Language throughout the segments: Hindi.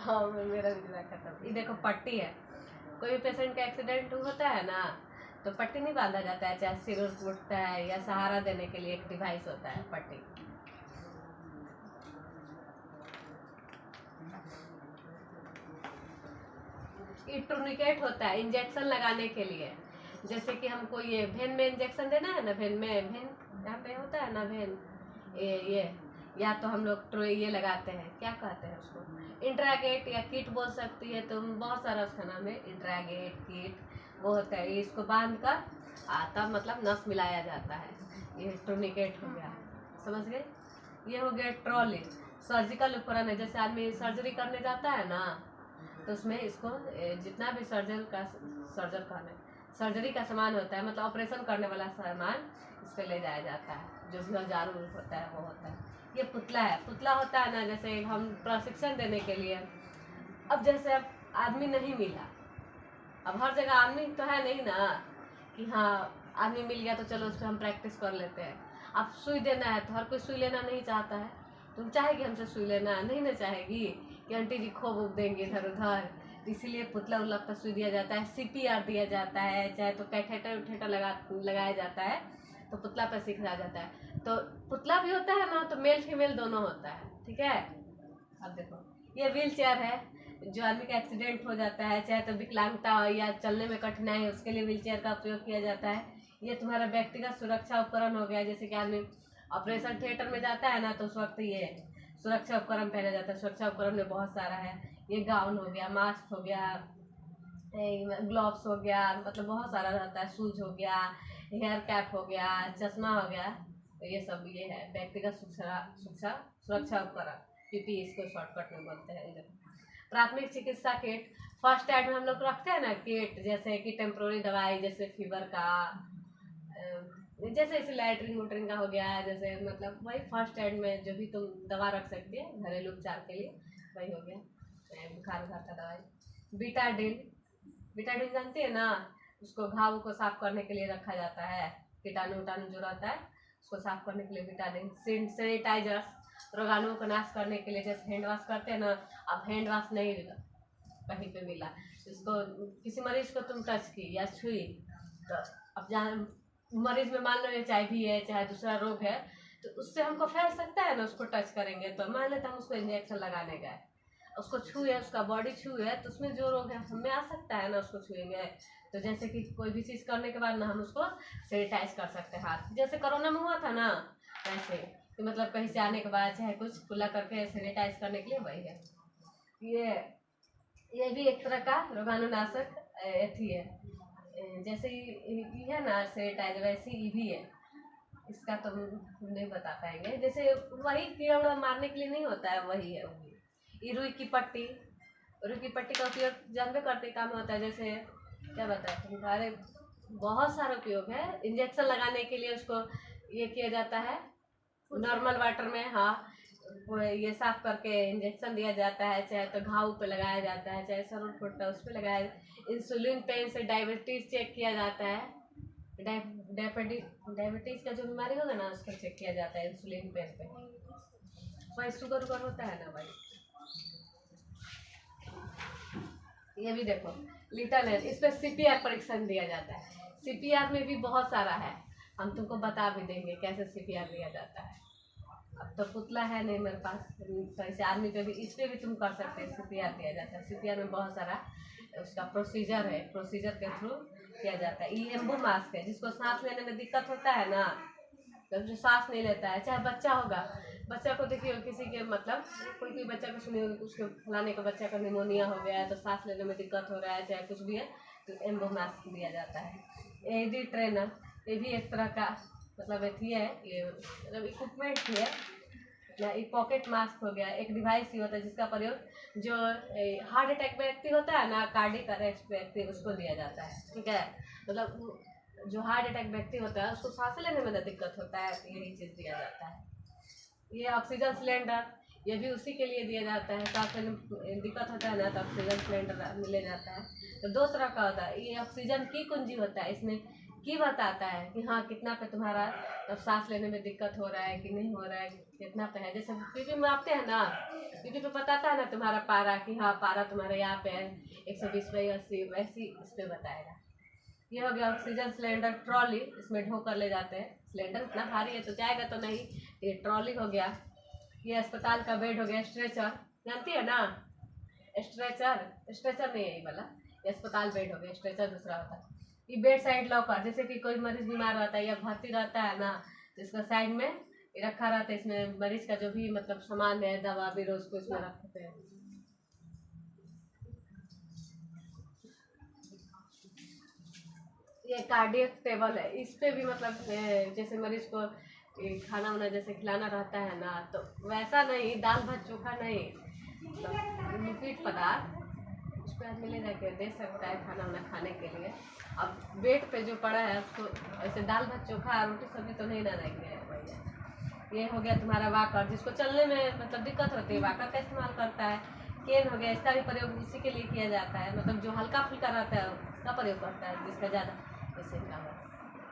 हाँ मेरा भी दिमाग खत्म। ये देखो पट्टी है, कोई भी पेशेंट का एक्सीडेंट होता है ना तो पट्टी नहीं बांधा जाता है, चाहे सिर उठता है या सहारा देने के लिए एक डिवाइस होता है पट्टी। ये टूर्निकेट होता है इंजेक्शन लगाने के लिए, जैसे कि हमको ये वेन में इंजेक्शन देना है ना, वेन में वेन यहाँ पे होता है ना वेन, ये या तो हम लोग ये लगाते हैं, क्या कहते हैं उसको, इंट्रागेट या किट बोल सकती है तुम, बहुत सारा उसका नाम है, इंट्रागेट किट वो होता है। इसको बांध कर तब मतलब नस मिलाया जाता है, ये टूर्निकेट हो गया, समझ गए। ये हो गया ट्रॉली, सर्जिकल उपकरण है, जैसे आदमी सर्जरी करने जाता है ना तो उसमें इसको जितना भी सर्जरी का सामान होता है, मतलब ऑपरेशन करने वाला सामान इस पे ले जाया जाता है, जो भी औजार होता है वो होता है। ये पुतला है, पुतला होता है ना जैसे हम प्रशिक्षण देने के लिए, अब जैसे अब आदमी नहीं मिला, अब हर जगह आदमी तो है नहीं ना कि हाँ आदमी मिल गया तो चलो उस पर हम प्रैक्टिस कर लेते हैं। अब सुई देना है तो हर कोई सुई लेना नहीं चाहता है, तुम चाहेगी हमसे सुई लेना, नहीं ना चाहेगी कि आंटी जी खोब उब देंगे इधर उधर, इसीलिए पुतला उतला पर सुई दिया जाता है, CPR दिया जाता है, चाहे तो कैथेटर उठेटर लगाया जाता है तो पुतला पर सिखाया जाता है। तो पुतला भी होता है ना तो मेल फीमेल दोनों होता है, ठीक है। अब देखो ये व्हील चेयर है, जो आदमी का एक्सीडेंट हो जाता है, चाहे तो विकलांगता हो या चलने में कठिनाई है, उसके लिए व्हील चेयर का उपयोग किया जाता है। ये तुम्हारा व्यक्तिगत सुरक्षा उपकरण हो गया, जैसे कि आदमी ऑपरेशन थिएटर में जाता है ना तो उस वक्त ये सुरक्षा उपकरण पहना जाता है। सुरक्षा उपकरण में बहुत सारा है, ये गाउन हो गया, मास्क हो गया, ग्लव्स हो गया, मतलब बहुत सारा रहता है, शूज हो गया, हेयर कैप हो गया, चश्मा हो गया, तो ये सब ये है व्यक्तिगत सुरक्षा उपकरण, PPE इसको शॉर्टकट में बोलते हैं। इधर प्राथमिक चिकित्सा किट, फर्स्ट एड में हम लोग रखते हैं ना किट, जैसे कि टेम्प्रोरी दवाई, जैसे फीवर का, जैसे इसे लैटरिन वोटरिन का हो गया, जैसे मतलब वही फर्स्ट एड में जो भी तुम दवा रख सकती है घरेलू उपचार के लिए, वही हो गया बुखार का दवाई। बीटाडिन जानती है ना, उसको घाव को साफ करने के लिए रखा जाता है, कीटाणु उटाणु जो रहता है उसको साफ करने के लिए बीटाडिन। सैनिटाइजर्स, रोगाणुओं को नाश करने के लिए, जैसे हैंड वॉश करते हैं ना, अब हैंड वॉश नहीं कहीं पे मिला, इसको किसी मरीज को तुम टच की या छुई तो अब जहाँ मरीज में मान लो HIV है चाहे दूसरा रोग है तो उससे हमको फैल सकता है ना, उसको टच करेंगे तो मान लेते हम उसको इंजेक्शन लगाने गए, उसको छुए, उसका बॉडी छुए तो उसमें जो रोग है हमें आ सकता है ना, उसको छुएंगे तो जैसे कि कोई भी चीज़ करने के बाद ना हम उसको सैनिटाइज कर सकते हैं हाथ, जैसे कोरोना में हुआ था ना ऐसे कि मतलब कहीं से आने के बाद चाहे कुछ खुला करके सैनिटाइज करने के लिए, वही है। ये भी एक तरह का रोगाणुनाशक एथी है, जैसे ये है ना सैनिटाइजर, वैसे ये भी है, इसका तो नहीं बता पाएंगे, जैसे वही कीड़ा उड़ा मारने के लिए नहीं होता है, वही है वही। ये रुई की पट्टी का उपयोग जानबे करते काम होता है, जैसे क्या बताए तुम्हारे बहुत सारा उपयोग है, इंजेक्शन लगाने के लिए उसको ये किया जाता है नॉर्मल वाटर में, हाँ ये साफ करके इंजेक्शन दिया जाता है, चाहे तो घाव पे लगाया जाता है, चाहे सर फुटता उस पर लगाया। इंसुलिन पेन से डायबिटीज चेक किया जाता है, डायबिटीज का जो बीमारी होगा ना उसको चेक किया जाता है इंसुलिन पेन पे, भाई शुगर उगर होता है ना भाई। ये भी देखो लिटल है, इस पर CPR परीक्षण दिया जाता है, CPR में भी बहुत सारा है, हम तुमको बता भी देंगे कैसे CPR दिया जाता है। अब तो पुतला है नहीं मेरे पास, तो इसे आदमी पे भी, इस पे भी तुम कर सकते हैं, CPR दिया जाता है। CPR में बहुत सारा उसका प्रोसीजर है, प्रोसीजर के थ्रू किया जाता है। ये एम्बू मास्क है, जिसको सांस लेने में दिक्कत होता है ना, तो जो सांस नहीं लेता है, चाहे बच्चा होगा, बच्चा को देखिए किसी के मतलब कोई बच्चा को सुनी होगी उसके फलाने का बच्चा का निमोनिया हो गया है तो सांस लेने में दिक्कत हो रहा है, चाहे कुछ भी है तो एम्बू मास्क दिया जाता है। AD ट्रेनर, ये भी एक तरह का मतलब एथी है, ये मतलब इक्विपमेंट ही है या एक पॉकेट मास्क हो गया, एक डिवाइस ही होता है जिसका प्रयोग जो हार्ट अटैक व्यक्ति होता है ना, कार्डियक अरेस्ट व्यक्ति, उसको दिया जाता है, ठीक है। मतलब जो हार्ट अटैक व्यक्ति होता है उसको सांस लेने में दिक्कत होता है, यही चीज़ दिया जाता है। ये ऑक्सीजन सिलेंडर, ये भी उसी के लिए दिया जाता है, सांस लेने में दिक्कत होता है ना तो ऑक्सीजन सिलेंडर ले जाता है। तो दो तरह का होता है, ये ऑक्सीजन की कुंजी होता है, इसमें की बताता है कि हाँ कितना पे तुम्हारा अब सांस लेने में दिक्कत हो रहा है कि नहीं हो रहा है, कितना पे है। जैसे बीपी में मापते हैं ना, बीपी पे बताता है ना तुम्हारा पारा कि हाँ पारा तुम्हारा यहाँ पे है 120/80, वैसी इस पे बताएगा। ये हो गया ऑक्सीजन सिलेंडर ट्रॉली, इसमें ढो कर ले जाते हैं। सिलेंडर इतना भारी है तो जाएगा तो नहीं, ये ट्रॉली हो गया। ये अस्पताल का बेड हो गया। स्ट्रेचर जानती है ना, स्ट्रेचर स्ट्रेचर नहीं है ये वाला, ये अस्पताल बेड हो गया, स्ट्रेचर दूसरा होता है। ये बेड साइड लॉकर, जैसे कि कोई मरीज बीमार रहता है या भर्ती रहता है ना, तो इसका साइड में ये रखा रहता है। इसमें मरीज का जो भी मतलब सामान है, दवा बीरो, उसको इसमें रखते हैं। ये कार्डियक टेबल है, इस पे भी मतलब जैसे मरीज को खाना वाना जैसे खिलाना रहता है ना, तो वैसा नहीं, दाल भात चोखा नहीं, मतलब लिक्विड पदार्थ उस पर आदमी ले जाके दे सकता है खाना वाना खाने के लिए। अब बेड पे जो पड़ा है उसको ऐसे दाल भात चोखा रोटी सब्जी तो नहीं ना देंगे भैया। ये हो गया तुम्हारा वाकर, जिसको चलने में मतलब दिक्कत होती है वाकर का इस्तेमाल करता है। केन हो गया, इसका भी प्रयोग इसी के लिए किया जाता है, मतलब जो हल्का फुल्का रहता है उसका प्रयोग करता है, जिसका ज़्यादा जैसे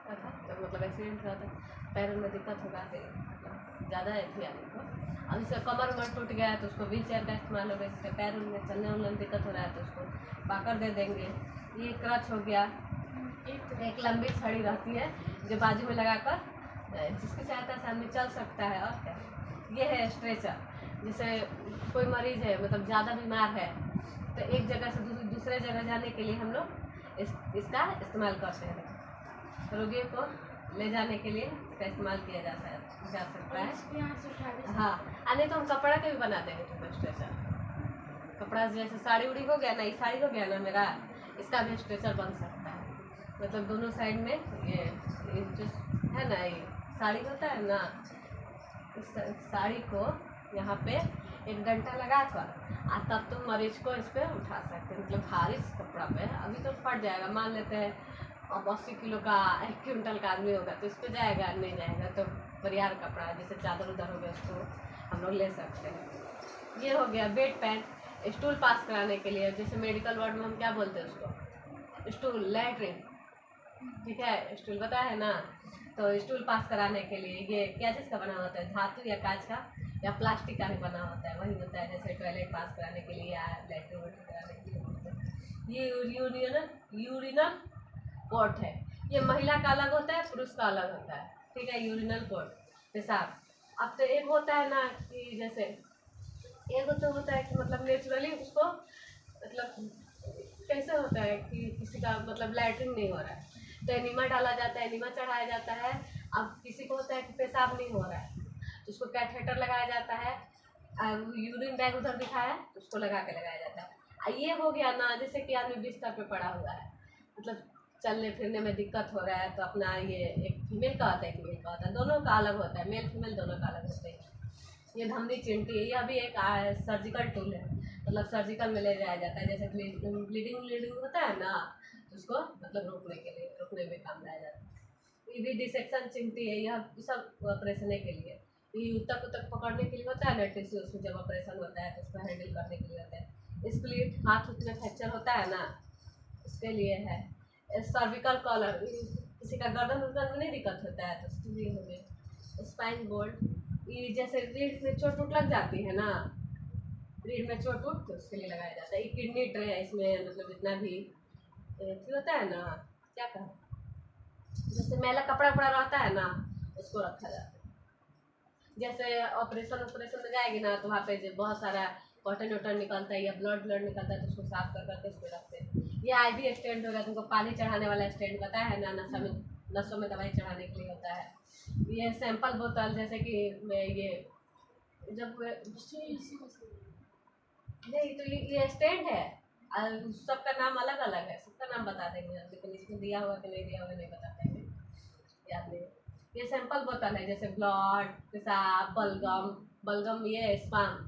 तो मतलब एक्सीडेंट हुआ तो पैरों में दिक्कत होगा, ज़्यादा थी आदमी को। अब इसका कमर उमर टूट गया है तो उसको व्हील चेयर का इस्तेमाल होगा। जिसके पैर में चलने उलने में दिक्कत हो रहा है तो उसको वाकर दे देंगे। ये क्रच हो गया, एक लंबी छड़ी रहती है जो बाजू में लगाकर जिसकी सहायता से आदमी चल सकता है। और क्या, ये है स्ट्रेचर, जैसे कोई मरीज है मतलब ज़्यादा बीमार है तो एक जगह से दूसरे जगह जाने के लिए हम लोग इसका इस्तेमाल करते हैं। रोगियों को ले जाने के लिए इसका इस्तेमाल किया जा सकता है। हाँ, नहीं तो हम कपड़ा के भी बना देंगे तो स्ट्रेचर। कपड़ा जैसे साड़ी उड़ी हो गया ना, ये साड़ी हो गया ना मेरा, इसका भी स्ट्रेचर बन सकता है। मतलब दोनों साइड में ये जो है ना, ये साड़ी होता है ना, इस साड़ी को यहाँ पे एक डंटा लगा कर और तब तुम मरीज को इस पर उठा सकते हैं। मतलब भारी कपड़ा पे अभी तो फट जाएगा, मान लेते हैं अब 80 किलो का 1 क्विंटल का आदमी होगा तो इस पर जाएगा, नहीं जाएगा तो परियार कपड़ा जैसे चादर उधर हो गया उसको हम लोग ले सकते हैं। ये हो गया बेड पैन, स्टूल पास कराने के लिए, जैसे मेडिकल वार्ड में हम क्या बोलते हैं उसको, स्टूल, लैट्रिन, ठीक है, स्टूल पता है ना। तो स्टूल पास कराने के लिए ये क्या चीज़ का बना होता है, धातु या कांच का या प्लास्टिक का भी बना होता है, वही होता है। जैसे टॉयलेट पास कराने के लिए या लैट्रिन वाटर कराने के लिए। ये यूरिनल पोर्ट है, ये महिला का अलग होता है, पुरुष का अलग होता है, ठीक है। यूरिनल पोर्ट पेशाब। अब तो एक होता है ना कि जैसे एक तो होता है कि मतलब नेचुरली उसको मतलब कैसे होता है कि किसी का मतलब लैट्रिन नहीं हो रहा है तो एनीमा डाला जाता है, एनीमा चढ़ाया जाता है। अब किसी को होता है कि पेशाब नहीं हो रहा है तो उसको कैथेटर लगाया जाता है, यूरिन बैग उधर दिखाया तो उसको लगाया जाता है। ये हो गया ना, जैसे कि आदमी बिस्तर पे पड़ा हुआ है, मतलब चलने फिरने में दिक्कत हो रहा है तो अपना ये एक फीमेल का होता है, एक मेल का होता है, दोनों का अलग होता है, मेल फीमेल दोनों का अलग होता है। ये धमनी चिमटी है, यह भी एक सर्जिकल टूल है, मतलब सर्जिकल में ले जाया जाता है। जैसे ब्लीडिंग होता है ना, उसको मतलब रोकने में काम लाया जाता है। ये भी डिसेक्शन चिमटी है, यह सब ऑपरेशन के लिए, ये उत्तक पकड़ने के लिए होता है ना, टिश्यू उसमें जब ऑपरेशन होता है तो उसको हैंडल करने के लिए होता है। स्प्लिट, हाथ में फ्रैक्चर होता है ना, उसके लिए है। सर्विकल कॉलर, किसी का गर्दन में नहीं दिक्कत होता है तो उसके लिए हो गया। स्पाइन बोल्ट, ये जैसे रीढ़ में चोट लग जाती है ना, रीढ़ में चोट तो उसके लिए लगाया जाता है। ये किडनी ट्रे है, इसमें मतलब जितना भी होता है ना, क्या कहा, जैसे मैला कपड़ा रहता है ना उसको रखा जाता है। जैसे ऑपरेशन में जाएगी ना तो वहाँ पे बहुत सारा कॉटन वॉटन निकलता है या ब्लड निकलता है तो उसको साफ करके उसको रखते हैं। ये IV स्टैंड होगा, तुमको पानी चढ़ाने वाला स्टैंड पता है ना, नसों में दवाई चढ़ाने के लिए होता है। ये सैंपल बोतल, जैसे कि ये जब नहीं तो ये स्टैंड है, सबका नाम अलग अलग है, सबका नाम बता देंगे हम, लेकिन इसमें दिया हुआ कि नहीं दिया हुआ नहीं बता पाएंगे, याद नहीं। ये सैंपल बोतल है, जैसे ब्लड, पेशाब, बलगम, ये स्पाम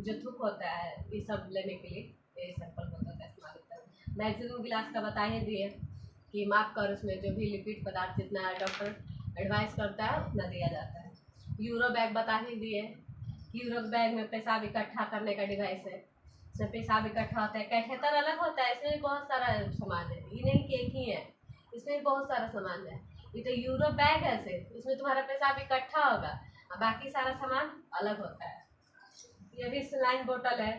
जो थूक होता है, ये सब लेने के लिए ये सैंपल बोतल का इस्तेमाल होता है। मैक्सिमम गिलास का बता ही दिए कि माप कर उसमें जो भी लिक्विड पदार्थ जितना डॉक्टर एडवाइस करता है उतना दिया जाता है। यूरो बैग बता ही दिए, यूरो बैग में पेशाब इकट्ठा करने का डिवाइस है, इसमें पेशाब इकट्ठा होता है। कैथेटर अलग होता है, इसमें भी बहुत सारा सामान है, ये नहीं कि एक ही है, इसमें भी बहुत सारा सामान है। ये तो यूरो बैग है सिर्फ, इसमें तुम्हारा पेशाब इकट्ठा होगा और बाकी सारा सामान अलग होता है। ये भी सलाइन बोतल है,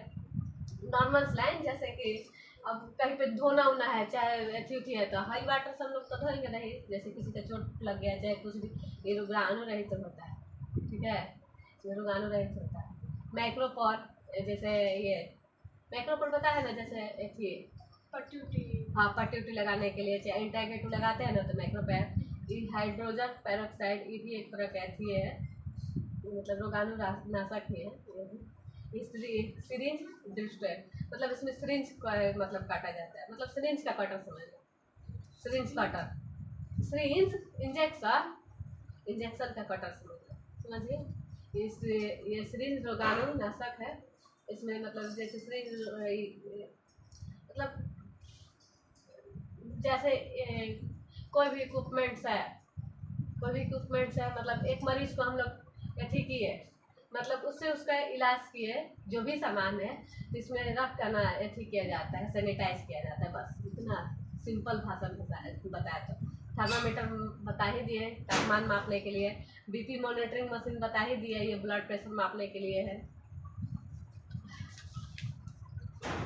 नॉर्मल सलाइन, जैसे कि अब कहीं पे धोना उना है, चाहे अथी उथी है, तो हाई वाटर से हम लोग तो धोएंगे नहीं, जैसे किसी का चोट लग गया चाहे कुछ भी, ये रोगाणु रहित तो होता है, ठीक है, ये रोगाणु रहित होता है। माइक्रोपोर, जैसे ये माइक्रोपोर पता है ना, जैसे अथी पट्टी उट्टी, हाँ पट्टी उट्टी लगाने के लिए, चाहे इंटागेटू लगाते हैं ना तो माइक्रोपैर। ये हाइड्रोजन पेरोक्साइड, ये भी एक तरह का अथी है, मतलब रोगाणु नाशक ही है। ये सिरिंज डिस्ट्रेक्ट, मतलब इसमें सिरिंज का मतलब काटा जाता है, मतलब सिरिंज का कटर समझ लो, syringe cutter, syringe injection, injection का कटर समझ लो, समझिए। ये सिरिंज रोगाणु नाशक है। इसमें मतलब जैसे सिरिंज मतलब जैसे कोई भी इक्विपमेंट्स है, कोई भी इक्विपमेंट्स है, मतलब एक मरीज को हम लोग अथी किए, मतलब उससे उसका इलाज किए, जो भी सामान है इसमें रख कर ना अथी किया जाता है, सैनिटाइज किया जाता है, बस इतना सिंपल भाषा में बताया। तो थर्मामीटर बता ही दिए तापमान मापने के लिए, बीपी मॉनिटरिंग मशीन बता ही दिए, ये ब्लड प्रेशर मापने के लिए है।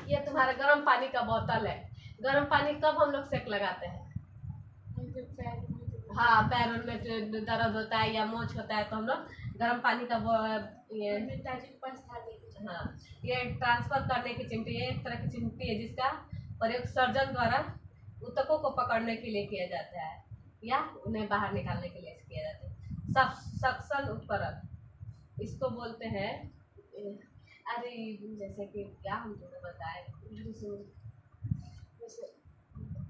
ये तुम्हारा गर्म पानी का बोतल है, गर्म पानी कब हम लोग सेक लगाते हैं, हाँ पैरों में जो दर्द होता है या मोच होता है तो हम लोग गर्म पानी का ये हाँ, ये ट्रांसफर करने की चिमटी, ये एक तरह की चिमटी है जिसका प्रयोग सर्जन द्वारा ऊतकों को पकड़ने के लिए किया जाता है या उन्हें बाहर निकालने के लिए किया जाता है। सक्शन उपकरण इसको बोलते हैं। अरे जैसे कि क्या हम तुम्हें बताए, जैसे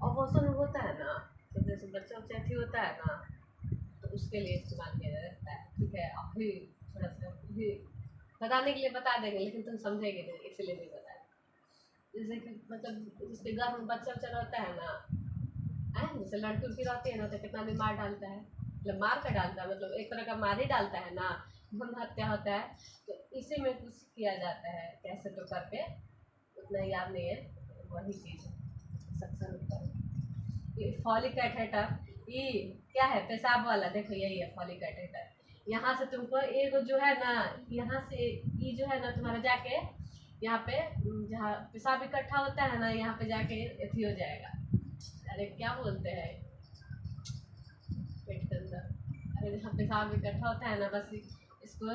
ऑपरेशन होता है ना, तो जैसे बच्चा उच्चा अथी होता है ना, तो उसके लिए इस्तेमाल किया जाता है, ठीक है। अभी थोड़ा सा भी बताने के लिए बता देंगे लेकिन तुम समझेंगे नहीं, इसलिए नहीं बताया। जैसे कि मतलब जिसके घर में बच्चा उच्चा रहता है ना, जैसे लड़की उड़की रहती है ना, तो कितना भी मार डालता है, मतलब मार कर डालता है, मतलब एक तरह का मार ही डालता है ना, भ्रूण हत्या होता है, तो इसी में कुछ किया जाता है, कैसे तो करके उतना याद नहीं है, वही चीज़ है सक्शन उपकरण। ये फॉलिक कैथेटर, ये क्या है, पेशाब वाला, देखो यही है फॉलिक कैथेटर। यहाँ से तुमको एक जो है ना, यहाँ से ये जो है ना तुम्हारा जाके यहाँ पे जहाँ पेशाब इकट्ठा होता है ना, यहाँ पे जाके अथी हो जाएगा, अरे क्या बोलते हैं पेट के अंदर, अरे जहाँ पेशाब इकट्ठा होता है ना, बस इसको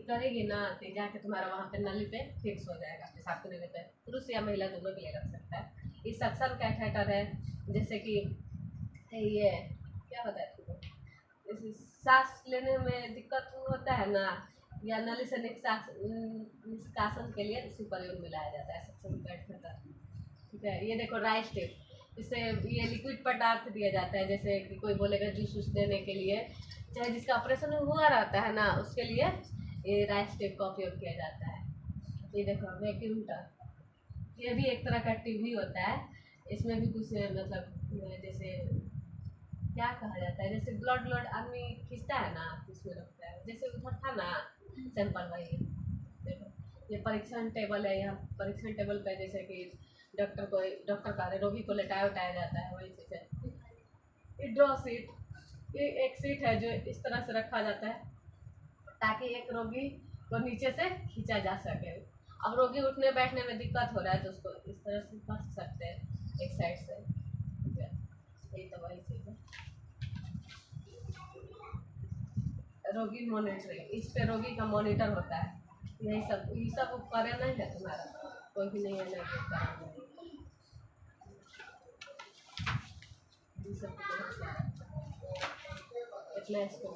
करेगी ना तो जाके तुम्हारा वहाँ पे नली पे फिक्स हो जाएगा, पेशाब करने पे, पुरुष या महिला दोनों के लिए रख सकता है। ये सक्शन कैथेटर है, जैसे कि ये क्या होता है तुमको, जैसे सांस लेने में दिक्कत होता है ना, या नली से निष्कासन के लिए इसी प्रयोग में लाया जाता है सक्शन कैथेटर, ठीक है। ये देखो राइस टिप, इससे ये लिक्विड पदार्थ दिया जाता है, जैसे कि कोई बोलेगा जूस वूस देने के लिए, चाहे जिसका ऑपरेशन हुआ रहता है ना, उसके लिए ये राइस टिप का उपयोग किया जाता है। ये देखो वैक्यूम टब, ये भी एक तरह का ट्यूब ही होता है, इसमें भी कुछ मतलब जैसे क्या कहा जाता है, जैसे ब्लड आदमी खींचता है ना, इसमें रखता है, जैसे उधर था ना सैंपल, वही देखो। ये परीक्षण टेबल है, यहाँ परीक्षण टेबल पे जैसे कि डॉक्टर का रोगी को लेटाया उठाया जाता है, वही चीज़ है। ये ड्रॉ सीट, ये एक सीट है जो इस तरह से रखा जाता है ताकि एक रोगी को नीचे से खींचा जा सके। अब रोगी उठने बैठने में दिक्कत हो रहा है तो उसको इस तरह से फंस सकते हैं एक साइड से, यही तो वही चीज़ है। रोगी मॉनिटरिंग, इस पे रोगी का मॉनिटर होता है, यही सब, ये सब उपकरण नहीं है तुम्हारा, कोई भी नहीं है, नहीं उपकरण नहीं, ये सब इतना इसको